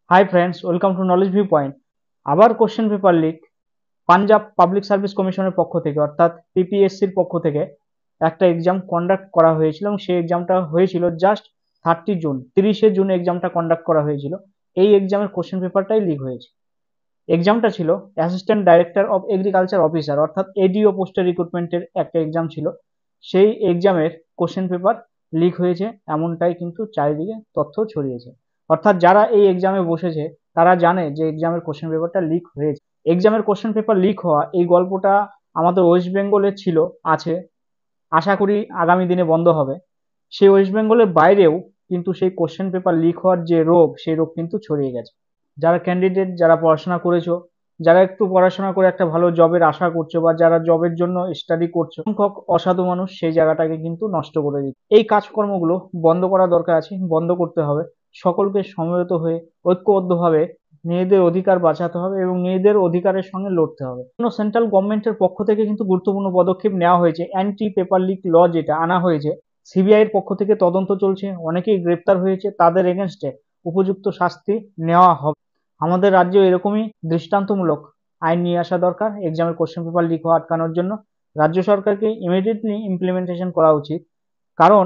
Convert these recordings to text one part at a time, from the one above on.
High friends, welcome to Knowledge View Point. আবার question paper leak. Punjab public service কমিশনের পক্ষ থেকে অর্থাৎ পিপিএসসির পক্ষ থেকে একটা এক্সাম কন্ডাক্ট করা হয়েছিল এবং সেই এক্সামটা হয়েছিল জাস্ট 30 জুন, 30শে জুন এক্সামটা কন্ডাক্ট করা হয়েছিল। এই এক্সামের কোশ্চেন পেপারটাই লিক হয়েছে। এক্সামটা ছিল assistant director of agriculture officer অর্থাৎ এডিও পোস্টের রিক্রুটমেন্টের একটা এক্সাম ছিল। সেই এক্সামের কোশ্চেন পেপার লিক হয়েছে এমনটাই কিন্তু চারিদিকে তথ্য ছড়িয়েছে। অর্থাৎ যারা এই এক্সামে বসেছে তারা জানে যে এক্সামের কোশ্চেন পেপারটা লিক হয়েছে। এক্সামের কোশ্চেন পেপার লিক হওয়া এই গল্পটা আমাদের ওয়েস্ট বেঙ্গলে ছিল, আছে, আশা করি আগামী দিনে বন্ধ হবে। সেই ওয়েস্ট বেঙ্গলের বাইরেও কিন্তু সেই কোশ্চেন পেপার লিক হওয়ার যে রোগ, সেই রোগ কিন্তু ছড়িয়ে গেছে। যারা ক্যান্ডিডেট, যারা পড়াশোনা করেছো, যারা একটু পড়াশোনা করে একটা ভালো জবের আশা করছো বা যারা জবের জন্য স্টাডি করছো, সংখ্যক অসাধু মানুষ সেই জায়গাটাকে কিন্তু নষ্ট করে দিচ্ছে। এই কাজকর্মগুলো বন্ধ করা দরকার আছে, বন্ধ করতে হবে। সকলকে সমবেত হয়ে ঐক্যবদ্ধভাবে নিজেদের অধিকার বাঁচাতে হবে এবং নিজেদের অধিকারের সঙ্গে লড়তে হবে। সেন্ট্রাল গভর্নমেন্টের পক্ষ থেকে কিন্তু গুরুত্বপূর্ণ পদক্ষেপ নেওয়া হয়েছে। অ্যান্টি পেপার লিক ল যেটা আনা হয়েছে, সিবিআই এর পক্ষ থেকে তদন্ত চলছে, অনেকেই গ্রেপ্তার হয়েছে, তাদের এগেনস্টে উপযুক্ত শাস্তি নেওয়া হবে। আমাদের রাজ্যে এরকমই দৃষ্টান্তমূলক আইন নিয়ে আসা দরকার এক্সামের কোশ্চেন পেপার লিক হওয়া আটকানোর জন্য। রাজ্য সরকারকে ইমিডিয়েটলি ইমপ্লিমেন্টেশন করা উচিত, কারণ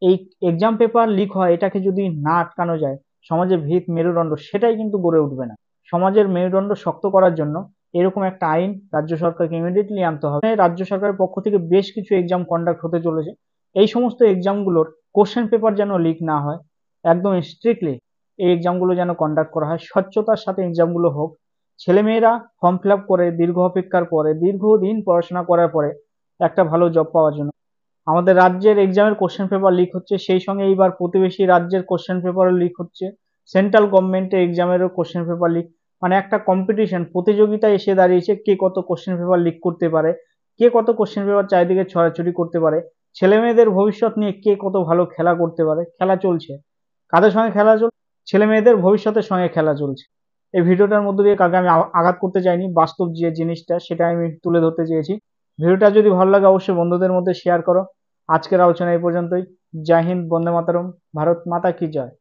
এই এক্সাম পেপার লিক হয় এটাকে যদি না আটকানো যায়, সমাজের ভিত মেরুদণ্ড সেটাই কিন্তু গড়ে উঠবে না। সমাজের মেরুদণ্ড শক্ত করার জন্য এরকম একটা আইন রাজ্য সরকারকে ইমিডিয়েটলি আনতে হবে। রাজ্য সরকারের পক্ষ থেকে বেশ কিছু এক্সাম কন্ডাক্ট হতে চলেছে। এই সমস্ত এক্সামগুলোর কোশ্চেন পেপার যেন লিক না হয়, একদম স্ট্রিক্টলি এই এক্সামগুলো যেন কন্ডাক্ট করা হয়, স্বচ্ছতার সাথে এক্সামগুলো হোক। ছেলেমেয়েরা ফর্ম ফিল আপ করে দীর্ঘ অপেক্ষার পরে, দীর্ঘদিন পড়াশোনা করার পরে একটা ভালো জব পাওয়ার জন্য। আমাদের রাজ্যের এক্সামের কোশ্চেন পেপার লিক হচ্ছে, সেই সঙ্গে এইবার প্রতিবেশী রাজ্যের কোশ্চেন পেপারও লিক হচ্ছে, সেন্ট্রাল গভর্নমেন্টের এক্সামেরও কোশ্চেন পেপার লিক। মানে একটা কম্পিটিশন, প্রতিযোগিতা এসে দাঁড়িয়েছে কে কত কোশ্চেন পেপার লিক করতে পারে, কে কত কোশ্চেন পেপার চারিদিকে ছড়াছড়ি করতে পারে, ছেলে মেয়েদের ভবিষ্যৎ নিয়ে কে কত ভালো খেলা করতে পারে। খেলা চলছে, কাদের সঙ্গে খেলা চলছে? ছেলে মেয়েদের ভবিষ্যতের সঙ্গে খেলা চলছে। এই ভিডিওটার মধ্যে দিয়ে কাউকে আমি আঘাত করতে চাইনি, বাস্তব যে জিনিসটা সেটা আমি তুলে ধরতে চেয়েছি। ভিডিওটা যদি ভালো লাগে অবশ্যই বন্ধুদের মধ্যে শেয়ার করো। আজকের আলোচনা এই পর্যন্তই। জয় হিন্দ, বন্দে মাতরম, ভারত মাতা কি জয়।